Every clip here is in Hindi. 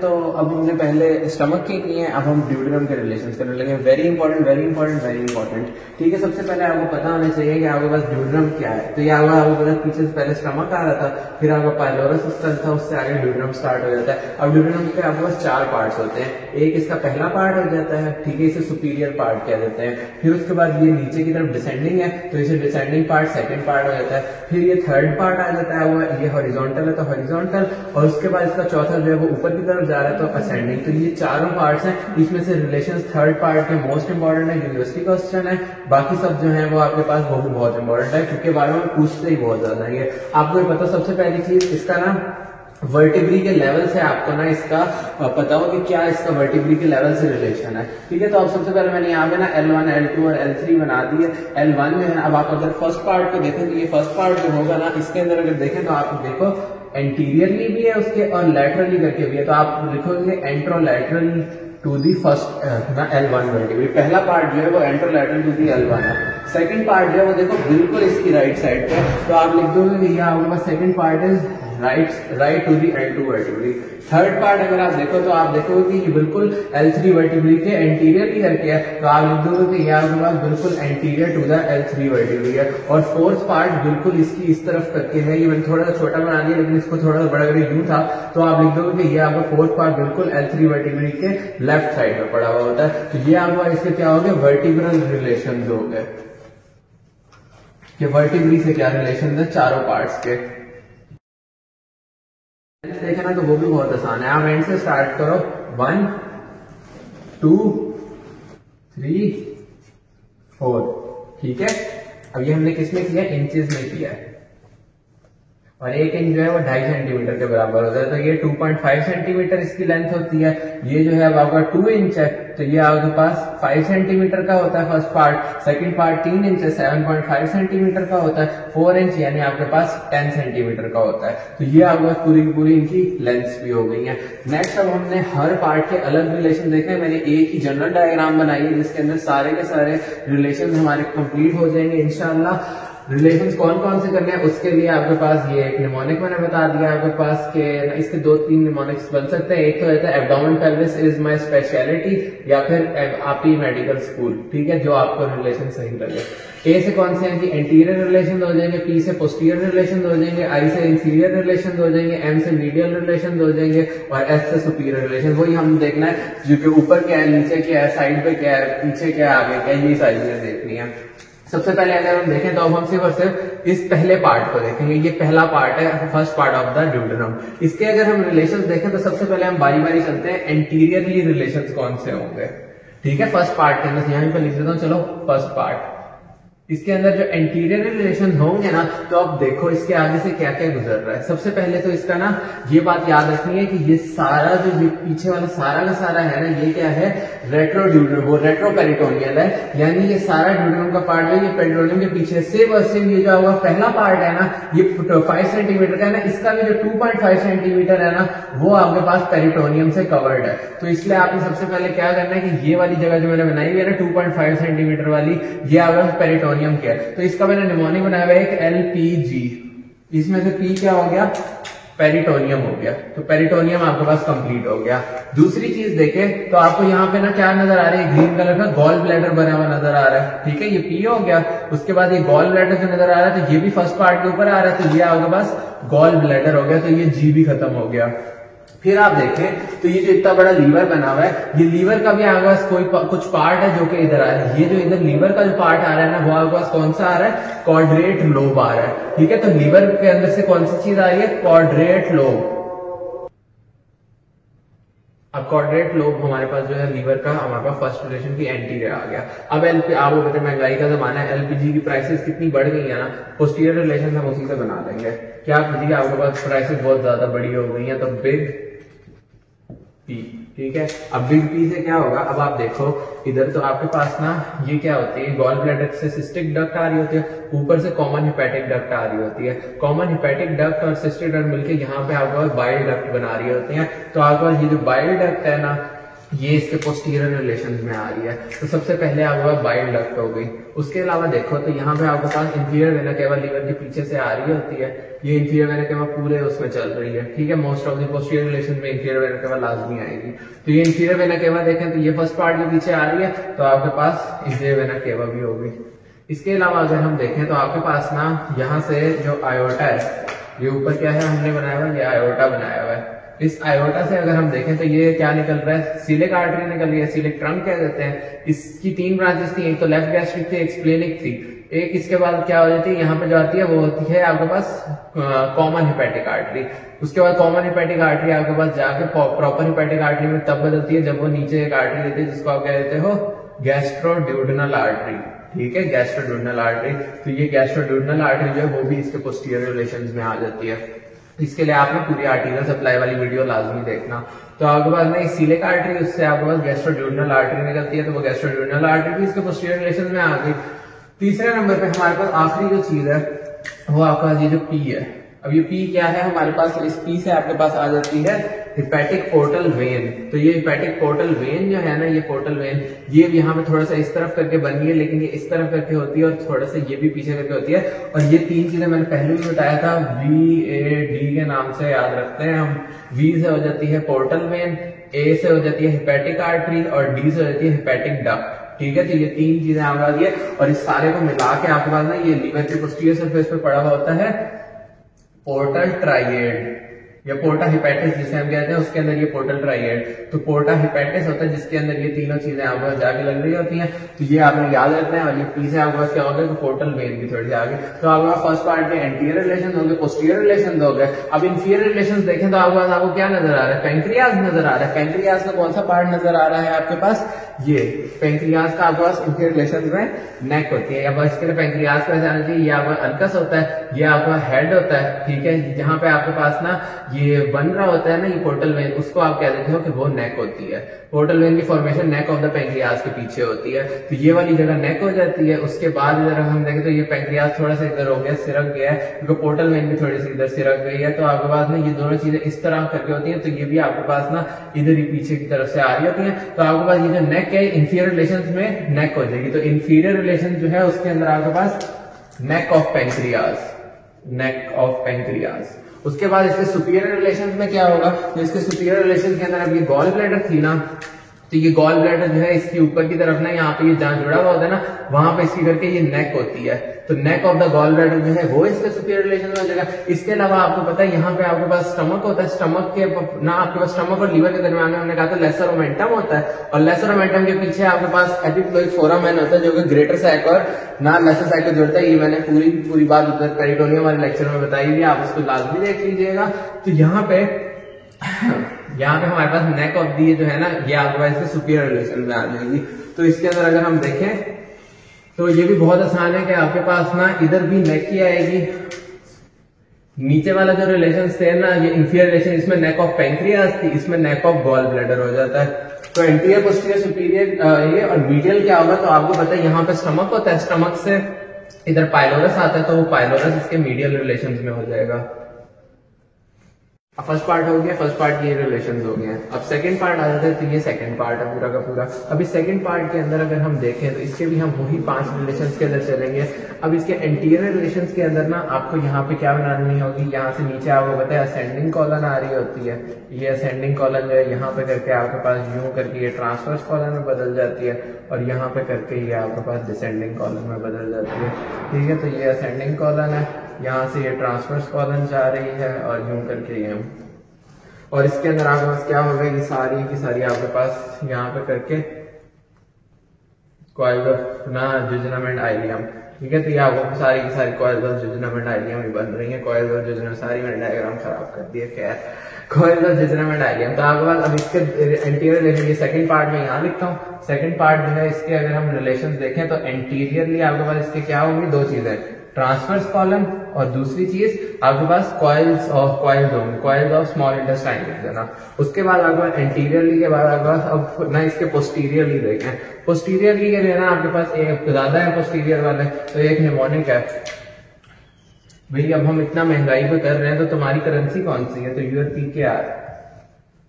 तो अब हमने पहले स्टमक के किए, अब हम ड्यूडेनम के रिलेशंस करने लगे। Very important very important very important. ठीक है, सबसे पहले आपको पता होना चाहिए कि आपके पास ड्यूडेनम क्या है। तो ये आपको पता, पीछे से पहले स्टमक आ रहा था, फिर आपका पाइलोरस सिस्टम था, उससे आगे ड्यूडेनम स्टार्ट हो जाता है। अब ड्यूडेनम के आपके पास 4 पार्ट्स होते हैं। एक इसका पहला पार्ट हो जाता है, ठीक है, इसे सुपीरियर पार्ट कह देते हैं। फिर उसके बाद ये नीचे की तरफ डिसेंडिंग है, तो इसे डिसेंडिंग पार्ट सेकंड पार्ट हो जाता है। फिर ये थर्ड पार्ट आ जाता है, वो ये हॉरिजॉन्टल है तो हॉरिजॉन्टल, और उसके बाद इसका चौथा जो है वो ऊपर की तरफ जा रहा है तो असेंडिंग। तो ये चारों पार्ट्स हैं, इसमें से रिलेशंस थर्ड पार्ट के मोस्ट इंपॉर्टेंट है, यूनिवर्सिटी क्वेश्चन है। बाकी सब जो है वो आपके पास वो भी बहुत इंपॉर्टेंट है, क्योंकि बारे में पूछते ही बहुत ज्यादा है। आपको ये पता, सबसे पहली चीज इसका ना वर्टिब्री के लेवल से आपको ना इसका पता हो कि क्या इसका वर्टिब्री के लेवल से रिलेशन है। ठीक है, तो अब सबसे पहले मैंने यहाँ पे ना L1 L2 और L3 बना दी है। L1 में है, अब आप अगर फर्स्ट पार्ट को देखें तो ये फर्स्ट पार्ट जो होगा ना, इसके अंदर अगर देखें तो आप देखो एंटीरियरली भी है उसके और लैटरली करके भी है। तो आप लिखोगे anterolateral to the first L1 vertebra. पहला पार्ट जो है वो एंट्रोलैटरल टू दी L1 है। सेकंड पार्ट जो है वो देखो बिल्कुल इसकी राइट साइड पे, तो आप लिख दोगे कि आपके पास second part is right to the L2 vertebra. Third part अगर आप देखो तो आप देखोगे कि ये बिल्कुल L3 वर्टिब्री के एंटीरियर करके है, तो आप लिख दोगे कि यह आपके पास बिल्कुल anterior to the L3 vertebrae है। और फोर्थ पार्ट बिल्कुल इसकी इस तरफ करके है, ये मैंने थोड़ा सा छोटा बना दिया लेकिन इसको थोड़ा सा बड़ा करके यूं था, तो आप लिख दोगे कि यह आपका फोर्थ पार्ट बिल्कुल L3 वर्टिब्री के लेफ्ट साइड में पड़ा हुआ होता है। तो ये आपका इसके क्या हो गए, वर्टिब्रल रिलेशन हो गए कि वर्टिब्री से क्या रिलेशन है चारों पार्ट्स के। देखे ना, तो वो भी बहुत आसान है। आप एंड से स्टार्ट करो, 1 2 3 4। ठीक है, अब ये हमने किसमें किया, इंचेस में किया है, और 1 इंच जो है वो 2.5 सेंटीमीटर के बराबर होता है। तो ये 2.5 सेंटीमीटर इसकी लेंथ होती है। ये जो है अब आपका 2 इंच है, तो ये आपके पास 5 सेंटीमीटर का होता है first part. Second part 3 inch है, 7.5 सेंटीमीटर का होता है। 4 इंच यानी आपके पास 10 सेंटीमीटर का होता है। तो ये आपके पास पूरी की पूरी इनकी लेंथ भी हो गई है। नेक्स्ट अब हमने हर पार्ट के अलग रिलेशन देखे हैं। मैंने एक ही जनरल डायग्राम बनाई है जिसके अंदर सारे के सारे रिलेशन हमारे कंप्लीट हो जाएंगे इंशाल्लाह। रिलेशंस कौन कौन से करने हैं उसके लिए आपके पास ये एक निमोनिक मैंने बता दिया आपके पास के, इसके 2-3 निमोनिक्स बन सकते हैं। एक तो रहता है abdomen pelvis is my speciality, या फिर आपी मेडिकल स्कूल। ठीक है, जो आपको रिलेशन सही लगे। ए से कौन से हैं कि एंटीरियर रिलेशन हो जाएंगे, पी से पोस्टीरियर रिलेशन हो जाएंगे, आई से इंफीरियर रिलेशन हो जाएंगे, एम से मीडियल रिलेशन हो जाएंगे, और एस से सुपीरियर रिलेशन। वही हम देखना है जो कि ऊपर क्या है, नीचे क्या है, साइड पे क्या है, पीछे क्या है, आगे क्या है, ये सारी चीजें देखनी है। सबसे पहले अगर हम देखें तो अब हम सिर्फ और सिर्फ इस पहले पार्ट को देखेंगे। ये पहला पार्ट है, first part of the duodenum. इसके अगर हम रिलेशंस देखें तो सबसे पहले हम बारी बारी चलते हैं, एंटीरियरली रिलेशंस कौन से होंगे। ठीक है, फर्स्ट पार्ट के अंदर यहां पर लिख देता हूं, चलो फर्स्ट पार्ट। इसके अंदर जो एंटीरियर रिलेशन होंगे ना, तो आप देखो इसके आगे से क्या क्या गुजर रहा है। सबसे पहले तो इसका ना ये बात याद रखनी है कि ये सारा जो पीछे वाला सारा का सारा है ना, ये क्या है, रेट्रोड्यूडेनम, वो रेट्रोपेरिटोनियल है। यानी ये सारा ड्यूडेनम का पार्ट है, ये पेरिटोनियम के पीछे से बस ये जो होगा पहला पार्ट है ना, ये 5 सेंटीमीटर का है ना, इसका भी जो 2.5 सेंटीमीटर है ना, वो आपके पास पेरिटोनियम से कवर्ड है। तो इसलिए आपने सबसे पहले क्या करना है कि ये वाली जगह जो मैंने बनाई हुई है ना 2.5 सेंटीमीटर वाली, ये आपका पेरिटोनियम क्या है। तो इसका मैंने निमोनिक बनाया हुआ है एक LPG। इसमें से P क्या हो गया, पेरिटोनियम हो गया। तो पेरिटोनियम आपके पास कंप्लीट हो गया। दूसरी चीज देखें तो आपको यहाँ पे ना क्या नजर आ रहा है, ग्रीन कलर का गॉल ब्लैडर बना हुआ नजर आ रहा है। ठीक है, ये P हो गया। उसके बाद ये गॉल ब्लैडर जो नजर आ रहा है, तो ये भी फर्स्ट पार्ट के ऊपर आ रहा है, तो ये आपके पास गॉल ब्लैडर हो गया। तो ये G भी खत्म हो गया। फिर आप देखें तो ये जो इतना बड़ा लीवर बना हुआ है, ये लीवर का भी आपके पास कुछ पार्ट है जो कि इधर आ रहा है। ये जो इधर लीवर का जो पार्ट आ रहा है ना, वो आपके पास कौन सा आ रहा है, क्वाड्रेट लोब आ रहा है। ठीक है, तो लीवर के अंदर से कौन सी चीज आ रही है, क्वाड्रेट लोब। अब क्वाड्रेट लोब हमारे पास जो है लीवर का, हमारे पास फर्स्ट रिलेशन की एंटीरियर आ गया। अब आपको पता है महंगाई का जमाना है, LPG की प्राइसेस कितनी बढ़ गई है ना, पोस्टीरियर रिलेशन हम उसी से बना देंगे। क्या कीजिए, आपके पास प्राइसेस बहुत ज्यादा बड़ी हो गई है, तो बिग P। ठीक है, अब बिग P से क्या होगा, अब आप देखो इधर तो आपके पास ना ये क्या होती है, गॉल ब्लैडर से सिस्टिक डक्ट आ रही होती है, ऊपर से कॉमन हिपैटिक डक्ट आ रही होती है। कॉमन हिपैटिक डक्ट और सिस्टिक डक्ट मिलके यहाँ पे आपके पास बाइल डक्ट बना रही होती है। तो आपके पास ये जो बाइल डक्ट है ना, ये इसके पोस्टीरियर रिलेशंस में आ रही है। तो सबसे पहले आपके पास बाइल डक्ट हो गई। उसके अलावा देखो तो यहाँ पे आपके पास इंफीरियर वेना केवा लीवर के पीछे से आ रही होती है। ये इंफीरियर वेना केवा पूरे उसमें चल रही है, ठीक है। Most of the posterior relation में इंफीरियर वेना केवा लाजमी आएगी। तो ये इंफीरियर वेना केवा देखें तो ये फर्स्ट पार्ट के पीछे आ रही है, तो आपके पास इंफीरियर वेना केवा भी होगी। इसके अलावा अगर हम देखें तो आपके पास ना यहाँ से जो आयोटा है, ये ऊपर क्या है हमने बनाया हुआ है, ये आयोटा बनाया हुआ है। इस आयोटा से अगर हम देखें तो ये क्या निकल रहा है, सीलिक आर्टरी निकल रही है, सीलिक ट्रंक कह देते हैं। इसकी 3 ब्रांचेस थी, एक तो लेफ्ट गैस्ट्रिक थी, एक स्प्लेनिक थी। एक इसके बाद क्या हो जाती है, यहाँ पे जो आती है वो होती है आपके पास कॉमन हिपैटिक आर्टरी। उसके बाद कॉमन हिपैटिक आर्टरी आपके पास जाके प्रॉपर हिपैटिक आर्टरी में तब बदलती है जब वो नीचे एक आर्टरी देती है जिसको आप कह देते हो गैस्ट्रोड्यूडेनल आर्टरी, ठीक है, गैस्ट्रोड्यूडेनल आर्टरी। तो ये गैस्ट्रोड्यूडेनल आर्टरी जो है वो भी इसके पोस्टीरियर रिलेशंस में आ जाती है। इसके लिए आपने पूरी आर्टीरियल सप्लाई वाली वीडियो लाजमी देखना। तो आपके पास ना सीलिक आर्टरी, उससे आपके पास गैस्ट्रोड्यूडेनल आर्टरी निकलती है, तो वो गैस्ट्रोड्यूडेनल आर्टरी भी इसके पोस्टीरियर रिलेशन में आ गई। तीसरे नंबर पे हमारे पास आखिरी जो चीज है वो आपका ये जो पी है। अब ये पी क्या है हमारे पास, इस पी से आपके पास आ जाती है हिपैटिक पोर्टल वेन। तो ये हिपैटिक पोर्टल वेन जो है ना, ये पोर्टल वेन ये यहाँ पे थोड़ा सा इस तरफ करके बन गई है, लेकिन ये इस तरफ करके होती है और थोड़ा सा ये भी पीछे करके होती है। और ये 3 चीजें मैंने पहले भी बताया था, VAD के नाम से याद रखते हैं हम। V से हो जाती है पोर्टल वेन, A से हो जाती है हिपैटिक आर्टरी और D से हो जाती है हिपैटिक डक्ट, ठीक है। तो ये 3 चीजें आ रही है और इस सारे को मिला के आपके पास ना ये लीवर के पोस्टीरियर सरफेस पे पड़ा हुआ होता है पोर्टल ट्राइएड या पोर्टा हिपैटिस जिसे हम कहते हैं, उसके अंदर ये पोर्टल ट्राइएड। तो पोर्टा हिपैटिस होता है जिसके अंदर ये तीनों चीजें आपको जाके लग रही होती हैं। तो ये आपने याद रखना है। और ये पी से आपके पास क्या हो गया, तो पोर्टल वेन भी थोड़ी सी आगे। तो आपके पास फर्स्ट पार्ट के एंटीरियर रिलेशन हो गए, पोस्टीरियर रिलेशन हो गए। अब इंफीरियर रिलेशन देखें तो आपके पास आपको क्या नजर आ रहा है, पेंक्रियाज नजर आ रहा है। पेंक्रियाज का कौन सा पार्ट नजर आ रहा है आपके पास, ये पेंक्रियाज का आपके पास इंफीरियर रिलेशन में नेक होती है। अब इसके लिए पेंक्रियाज का जाना चाहिए, ये आपका अर्कस होता है, ये आपका हेड होता है, ठीक है। जहां पे आपके पास ना ये बन रहा होता है ना ये पोर्टल वेन, उसको आप कह देते हो कि वो नेक होती है। पोर्टल वेन की formation neck of the pancreas के पीछे होती है। तो ये वाली जगह नेक हो जाती है। उसके बाद अगर हम देखें तो ये पेंक्रियाज थोड़ा सा इधर हो गया, सिरक गया है, क्योंकि पोर्टल वेन भी थोड़ी सी इधर सिरक गई है। तो आपके पास ना ये दोनों चीजें इस तरह करके होती है। तो ये भी आपके पास ना इधर ही पीछे की तरफ से आ रही होती है। तो आपके पास ये जो नेक है इंफीरियर रिलेशंस में नेक हो जाएगी। तो इंफीरियर रिलेशन जो है उसके अंदर आपके पास neck of pancreas, neck of pancreas. उसके बाद इसके सुपीरियर रिलेशंस में क्या होगा, तो इसके सुपीरियर रिलेशन के अंदर अब ये गॉल ब्लैडर थी ना, तो ये गॉल ब्लैडर जो है इसकी ऊपर की तरफ ना यहाँ पे ये जहां जुड़ा हुआ होता है ना, वहां पे इसकी करके ये नेक होती है। तो neck of the gall bladder जो है वो इसके सुपीरियर रिलेशन में हो जाएगा। इसके अलावा आपको पता है यहाँ पे आपके पास स्टमक होता है। स्टमक के ना आपके पास स्टमक और लीवर के दरमियान में हमने कहा था लेसर ओमेंटम होता है, और लेसर ओमेंटम के पीछे आपके पास एपिप्लोइक फोरामेन होता है जो कि ग्रेटर साइक और ना लेसर साइक को जोड़ता है। ये मैंने पूरी बात उधर पेरिटोनियम वाले लेक्चर में बताई हुई है, आप उसको लाजमी देख लीजिएगा। तो यहाँ पे हमारे पास नेक ऑफ दी जो है ना, ये आपके पास इसके सुपीरियर रिलेशन में आ जाएगी। तो इसके अंदर अगर हम देखें तो ये भी बहुत आसान है कि आपके पास ना इधर भी नेक ही आएगी। नीचे वाला जो रिलेशन थे ना, ये इंफीरियर रिलेशन, इसमें नेक ऑफ पेंक्रियाज थी, इसमें नेक ऑफ गॉल ब्लैडर हो जाता है। तो एंटीरियर पोस्टीरियर सुपीरियर ये, और मीडियल क्या होगा, तो आपको पता है यहाँ पे स्टमक होता है, स्टमक से इधर पाइलोरस आता है, तो वो पाइलोरस इसके मीडियल रिलेशन में हो जाएगा। अब फर्स्ट पार्ट हो गया, फर्स्ट पार्ट के रिलेशन हो गए हैं। अब सेकंड पार्ट आ जाता है, तो ये सेकंड पार्ट है पूरा का पूरा। अब इस सेकंड पार्ट के अंदर अगर हम देखें तो इसके भी हम वही 5 रिलेशंस के अंदर चलेंगे। अब इसके एंटीरियर रिलेशंस के अंदर ना आपको यहाँ पे क्या बनानी होगी, यहाँ से नीचे आपको पता है असेंडिंग कॉलन आ रही होती है। ये असेंडिंग कॉलन जो है यहाँ पे करके आपके पास यूं करके ये ट्रांसवर्स कॉलन में बदल जाती है, और यहाँ पे करके ये आपके पास डिसेंडिंग कॉलन में बदल जाती है, ठीक है। तो ये असेंडिंग कॉलन है, यहाँ से ये ट्रांसवर्स कॉलन जा रही है और यूं करके ये, और इसके अंदर आपके पास क्या होगा, ये सारी की सारी आपके पास यहाँ पे करके कॉइल्स ऑफ ना जुजनम एंड आइलियम, ठीक है। तो ये आपको सारी की सारी coils of jejunum and ileum ही बन रही है। कॉइल्स ऑफ जुजनम, सारी मैंने डायग्राम खराब कर दिया, खैर coils of jejunum and ileum. तो आपके पास अब इसके एंटीरियर रिलेशन, ये सेकंड पार्ट में यहाँ लिखता हूँ। सेकंड पार्ट जो है इसके अगर हम रिलेशन देखें तो एंटीरियरली आपके पास इसके क्या होंगी, 2 चीजें, ट्रांसवर्स कॉलम, और दूसरी चीज आपके पास कॉइल्स होंगे, कॉइल्स ऑफ स्मॉल इंटेस्टाइन लिख देना। उसके बाद आपके पास एंटीरियरली के बाद आपके पास अब ना इसके पोस्टीरियरली देखें। पोस्टीरियरली के लिए ना आपके पास एक ज्यादा है पोस्टीरियर वाले, तो एक निमोनिक है। भाई अब हम इतना महंगाई पे कर रहे हैं तो तुम्हारी करेंसी कौन सी है, तो यूर PKR,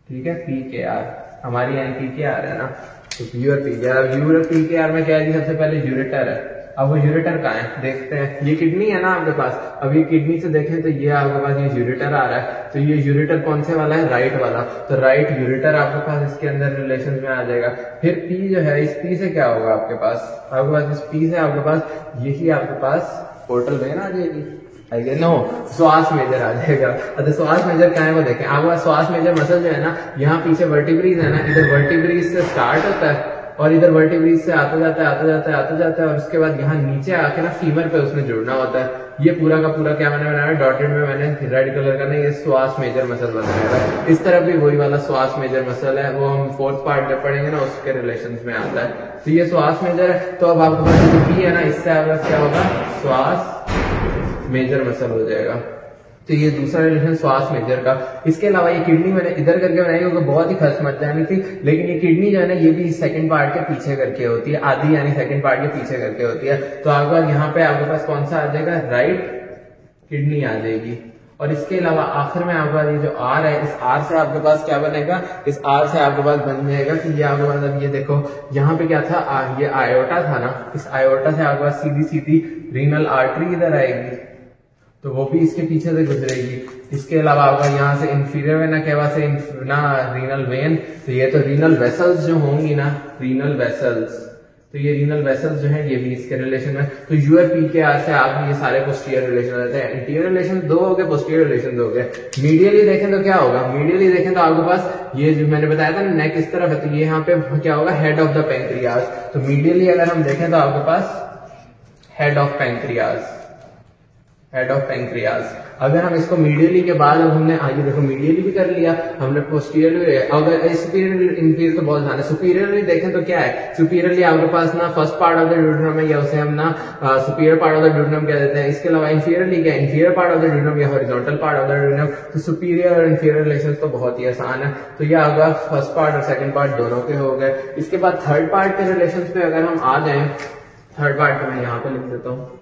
ठीक है, PKR। हमारी यानी पीकेआर है ना, तो यू और पीकेआर। अब यू और पीकेआर में क्या है, सबसे पहले यूरेटर है। अब वो यूरेटर कहाँ है देखते हैं। ये किडनी है ना आपके पास, अब ये किडनी से देखें तो ये आपके पास ये यूरेटर आ रहा है, तो ये यूरेटर कौन से वाला है, राइट वाला, तो राइट यूरेटर आपके पास इसके अंदर रिलेशन में आ जाएगा। फिर पी जो है, इस पी से क्या होगा आपके पास, इस पी से आपके पास यही आपके पास पोर्टल वेन आ जाएगी, नो श्वास मेजर आ जाएगा। अच्छा श्वास मेजर क्या है वो देखें। आपका श्वास मेजर मसल जो है ना, यहाँ पीछे वर्टिब्रीज है ना, इधर वर्टिब्रीज से स्टार्ट होता है और इधर वर्टिब्रीज से आता जाता है आता जाता है आता जाता है, और उसके बाद यहाँ नीचे आके ना फीमर पे उसने जुड़ना होता है। ये पूरा का पूरा क्या मैंने बनाया, डॉटेड में मैंने रेड कलर का ना, ये श्वास मेजर मसल बनाया है। इस तरफ भी वही वाला श्वास मेजर मसल है, वो हम फोर्थ पार्ट जब पढ़ेंगे ना उसके रिलेशन में आता है। तो ये श्वास मेजर है। तो अब आपके पास जो पी है ना, इससे आपका क्या होगा, श्वास मेजर मसल हो जाएगा। तो ये दूसरा रिलेशन श्वास मेजर का। इसके अलावा ये किडनी मैंने इधर करके बनाई क्योंकि बहुत ही खस मच जानी थी, लेकिन ये किडनी जो है ना, ये भी सेकंड पार्ट के पीछे करके होती है, आधी यानी सेकंड पार्ट के पीछे करके होती है। तो आपका यहाँ पे आपके पास कौन सा आ जाएगा, राइट किडनी आ जाएगी। और इसके अलावा आखिर में आपका ये जो आर है, इस आर से आपके पास क्या बनेगा, इस आर से आपके पास बन जाएगा कि ये आपके पास, अब ये देखो यहाँ पे क्या था, ये आयोटा था ना, इस आयोटा से आपके पास सीधी सीधी रीनल आर्टरी इधर आएगी, तो वो भी इसके पीछे से गुजरेगी। इसके अलावा आपका यहाँ से इंफीरियर वेना केवा से ना रीनल वेन, तो ये तो रीनल वेसल्स जो होंगी ना, रीनल वेसल्स, तो ये रीनल वेसल्स जो है ये भी इसके रिलेशन में। तो यूआर पी के आर से आप ये सारे पोस्टीरियर रिलेशन रहते हैं। इंटीरियर रिलेशन दो हो गए, पोस्टीरियर रिलेशन दो हो गए। मीडियली देखें तो क्या होगा, मीडियली देखें तो आपके पास ये जो मैंने बताया था नेक इस तरफ है, तो ये यहाँ पे क्या होगा, हेड ऑफ द पेंक्रियाज। तो मीडियली अगर हम देखें तो आपके पास head of pancreas, head of pancreas. अगर हम इसको मीडियली के बाद अब हमने आगे देखो मीडियली भी कर लिया हमने, पोस्टीरियर भी, अगर सुपीरियर इंफीरियर तो बहुत ज्यादा, सुपीरियरली देखें तो क्या है, सुपीरियरली आपके पास ना first part of the duodenum है, या उसे हम ना superior part of the duodenum कह देते हैं। इसके अलावा इंफीरियरली क्या है, inferior part of the duodenum या horizontal part of the duodenum. तो सुपीरियर और इंफीरियर रिलेशन तो बहुत ही आसान है। तो ये आपका फर्स्ट पार्ट और सेकंड पार्ट दोनों के हो गए। इसके बाद थर्ड पार्ट के रिलेशन पे अगर हम आ जाए, थर्ड पार्ट को मैं यहाँ पे लिख देता हूँ।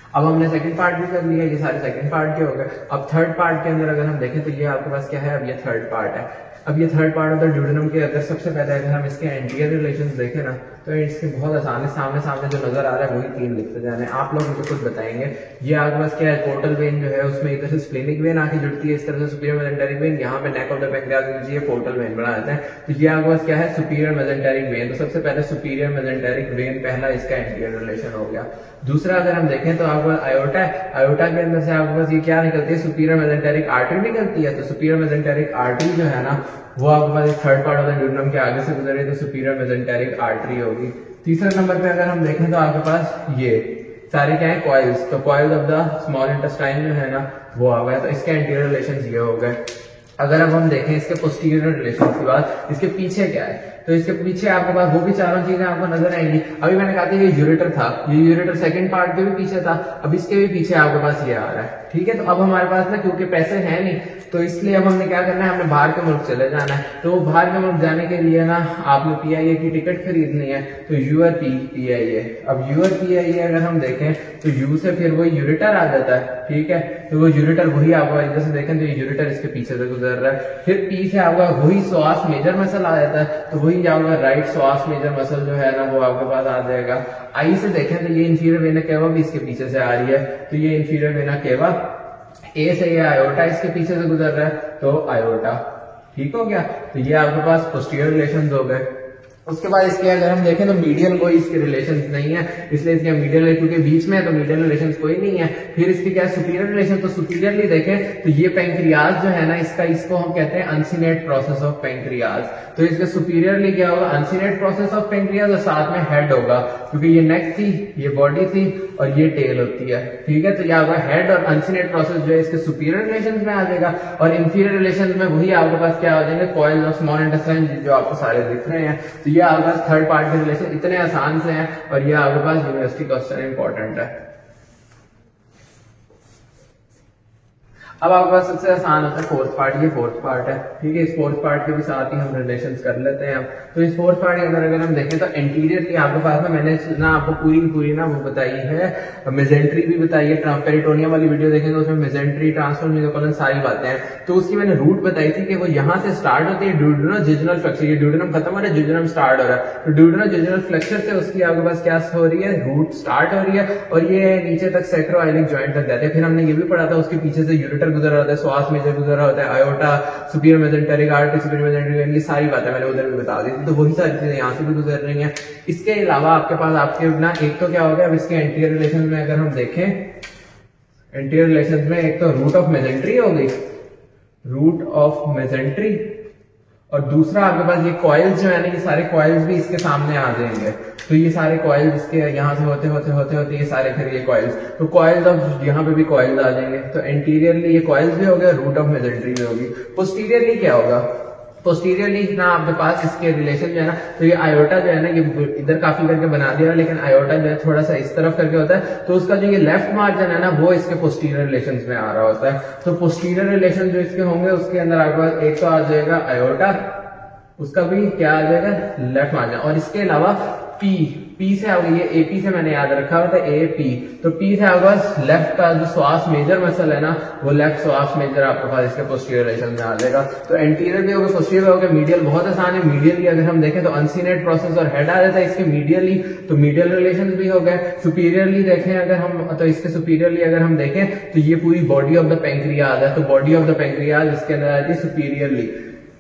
अब हमने सेकंड पार्ट भी कर लिया, ये सारे सेकंड पार्ट के हो गए। अब थर्ड पार्ट के अंदर अगर हम देखें तो ये आपके पास क्या है, अब ये थर्ड पार्ट है। अब ये third part of the duodenum के अंदर सबसे पहले अगर हम इसके एंटीरियर रिलेशंस देखें ना, तो इसके बहुत आसान है, सामने सामने जो नजर आ रहा है वही तीन लिखते जाने, आप लोग मुझे खुद बताएंगे। ये आपके पास क्या है, पोर्टल वेन जो है उसमें इधर से स्प्लेनिक वेन आके जुड़ती है, इस तरह से सुपीरियर मेसेंटेरिक वेन, यहाँ पे नेक ऑफ द पेंक्रियाज ये पोर्टल वेन बना देते हैं। तो ये आपके पास क्या है, सुपीरियर मेसेंटेरिक वेन। तो सबसे पहले सुपीरियर मेसेंटेरिक वेन पहला इसका एंटीरियर रिलेशन हो गया। दूसरा अगर हम देखें तो आपको आयोटा है, आयोटा के अंदर से आपके पास ये क्या निकलती है, सुपीरियर मेसेंटेरिक आर्टरी निकलती है। तो सुपीरियर मेसेंटेरिक आर्टरी जो है ना, वो आपके पास third part of the duodenum के आगे से गुजरे तो सुपीरियर मेसेंटेरिक आर्टरी होगी। तीसरे नंबर पे अगर हम देखें तो आपके पास ये सारे क्या है, कॉइल्स। तो coils of the small intestine जो है ना वो आ गया, तो इसके एंटीरियर रिलेशन ये हो गए। अगर अब हम देखें इसके पोस्टीरियर रिलेशन की बात, इसके पीछे क्या है, तो इसके पीछे आपके पास वो भी चारों चीजें आपको नजर आएंगी। अभी मैंने कहा था ये यूरेटर था, ये यूरेटर सेकंड पार्ट के भी पीछे था, अब इसके भी पीछे आपके पास ये आ रहा है, ठीक है। तो अब हमारे पास ना क्योंकि पैसे हैं नहीं, तो इसलिए अब हमने क्या करना है, हमने बाहर के मुल्क चले जाना है। तो बाहर के मुल्क जाने के लिए ना आपने पीआईए की टिकट खरीदनी है, तो यूआर पीआईए। अब यूआर पीआईए अगर हम देखें तो यू से फिर वो यूरेटर आ जाता है, ठीक है। तो वो यूरेटर वही आपको इधर से देखें तो ये यूरेटर इसके पीछे से गुजर रहा है। फिर पी से आपका वही श्वास मेजर मसल आ जाता है, तो वही आपका राइट श्वास मेजर मसल जो है ना वो आपके पास आ जाएगा। आई से देखें तो ये इंफीरियर वेना केवा भी इसके पीछे से आ रही है, तो ये इंफीरियर वेना केवा। ए से ये आयोटा इसके पीछे से गुजर रहा है, तो आयोटा, ठीक हो गया। तो ये आपके पास पोस्टीरियर रिलेशंस हो गए। उसके बाद इसके अगर हम देखें तो मीडियल कोई इसके रिलेशंस नहीं है, इसलिए इसके मीडियल है क्योंकि बीच में है तो मीडियल रिलेशंस कोई नहीं है। फिर इसकी क्या है, सुपीरियर रिलेशन। तो सुपीरियरली देखें तो ये पेंक्रियाज जो है ना इसका, इसको हम कहते हैं अनसिनेट प्रोसेस ऑफ पेंक्रियाज। तो इसका सुपीरियरली क्या होगा, अनसिनेट प्रोसेस ऑफ पेंक्रियाज, और साथ में हेड होगा क्योंकि ये नेक थी, ये बॉडी थी और ये टेल होती है, ठीक है। तो यहाँ होगा हेड और अनसिनेट प्रोसेस जो है इसके सुपीरियर रिलेशन में आ जाएगा। और इंफीरियर रिलेशन में वही आपके पास क्या हो जाएंगे, कॉइल्स ऑफ स्मॉल इंटेस्टाइन जो आपको सारे दिख रहे हैं। तो ये आपके पास थर्ड पार्ट के रिलेशन इतने आसान से हैं, और ये आपके पास यूनिवर्सिटी क्वेश्चन इंपॉर्टेंट है। अब आपके पास सबसे आसान होता है फोर्थ पार्ट, ये फोर्थ पार्ट है, ठीक है। इस फोर्थ पार्ट के भी साथ ही हम रिलेशन कर लेते हैं। तो इस फोर्थ पार्ट के अंदर अगर हम देखें तो एंटीरियर की आपके पास में मैंने ना आपको पूरी ना वो बताई है, मेजेंट्री भी बताई है। पेरिटोनियम वाली वीडियो देखेंगे तो उसमें मेजेंट्री, ट्रांसफर मेसोकोलन सारी बातें हैं। तो उसकी मैंने रूट बताई थी कि वो यहाँ से स्टार्ट होती है ड्यूडेनोजिजनल फ्लेक्सर, ये ड्यूडेनम खत्म हो रहा है, जिजनम स्टार्ट हो रहा है। तो ड्यूडेनोजिजनल फ्लेक्सर से उसकी आपके पास क्या हो रही है, रूट स्टार्ट हो रही है और ये नीचे तक सैक्रोआइलिक जॉइंट तक जाते हैं। फिर हमने ये भी पढ़ा था उसके पीछे से यूरेटर गुजरा होता है, श्वास मेजर गुजरा होता है, iota, superior mesenteric artery, superior mesenteric, ये सारी बातें मैंने उधर भी बता दी थी। तो वही सारी चीजें यहाँ से भी गुजर रही हैं। इसके अलावा आपके पास आपके ना एक तो क्या हो गया, अब इसके एंटीरियर रिलेशन में अगर हम देखें, एंटीरियर रिलेशन में एक तो रूट ऑफ मेसेंट्री हो गई, रूट ऑफ मेसेंट्री, और दूसरा आपके पास ये कॉइल्स जो है ना, ये सारे कॉइल्स भी इसके सामने आ जाएंगे। तो ये सारे कॉइल्स इसके यहाँ से होते होते ये सारे फिर ये कॉइल्स, तो कॉइल्स अब यहाँ पे भी कॉइल्स आ जाएंगे। तो एंटीरियरली ये कॉइल्स भी हो गया, रूट ऑफ मेसेंट्री भी होगी। पोस्टीरियरली क्या होगा, पोस्टीरियरली ना आपके पास इसके रिलेशन जो है ना, तो ये आयोटा जो है ना, ये इधर काफी करके बना दिया, लेकिन आयोटा जो है थोड़ा सा इस तरफ करके होता है। तो उसका जो ये लेफ्ट मार्जिन है ना, वो इसके पोस्टीरियर रिलेशंस में आ रहा होता है। तो पोस्टीरियर रिलेशन जो इसके होंगे उसके अंदर आपके पास एक तो आ जाएगा आयोटा, उसका भी क्या आ जाएगा, लेफ्ट मार्जिन। और इसके अलावा पी से आगे, ये एपी से मैंने याद रखा हुआ था, एपी। तो पी से आपके पास लेफ्ट का जो श्वास मेजर मसल है ना, वो लेफ्ट श्वास मेजर आपके पास इसके पोस्टीरियर रिलेशन में आ जाएगा। तो एंटीरियर भी होगा, पोस्टीरियर भी होगा, मीडियल बहुत आसान है। मीडियली अगर हम देखें तो अनसीनेट प्रोसेस और हेड आ जाता है इसके मीडियली, तो मीडियल रिलेशन भी हो गए। सुपीरियरली देखें अगर हम, तो इसके सुपीरियरली अगर हम देखें तो ये पूरी बॉडी ऑफ द पेंक्रियाज है, तो बॉडी ऑफ द पेंक्रियाज इसके अंदर आती है सुपीरियरली।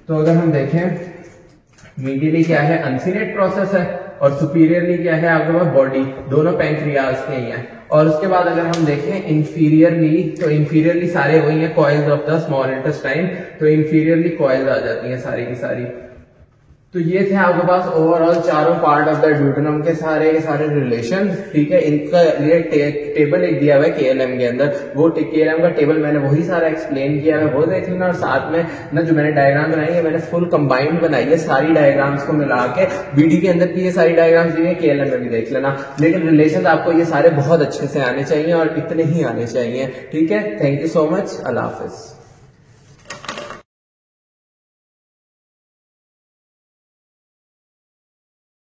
तो अगर हम देखें मीडियली क्या है, अनसीनेट प्रोसेस है, और सुपीरियरली क्या है आपके पास, बॉडी, दोनों पैंक्रियाज के ही हैं। और उसके बाद अगर हम देखें इंफीरियरली, तो इंफीरियरली सारे वही हैं, coils of the small intestine. तो इंफीरियरली कॉइल्स आ जाती हैं सारी की सारी। तो ये थे आपके पास ओवरऑल चारों पार्ट ऑफ द ड्यूटेनम के सारे रिलेशन, ठीक है। इनका लिए टेबल एक दिया हुआ है केएलएम के अंदर, वो केएलएम का टेबल मैंने वही सारा एक्सप्लेन किया है, वो देख लेना। और साथ में ना जो मैंने डायग्राम बनाई है, मैंने फुल कंबाइंड बनाई है, सारी डायग्राम्स को मिला के वीडियो के अंदर भी ये सारी डायग्राम्स दी है, केएलएम में भी देख लेना। लेकिन रिलेशन आपको ये सारे बहुत अच्छे से आने चाहिए और इतने ही आने चाहिए, ठीक है। Thank you so much, Allah Hafiz.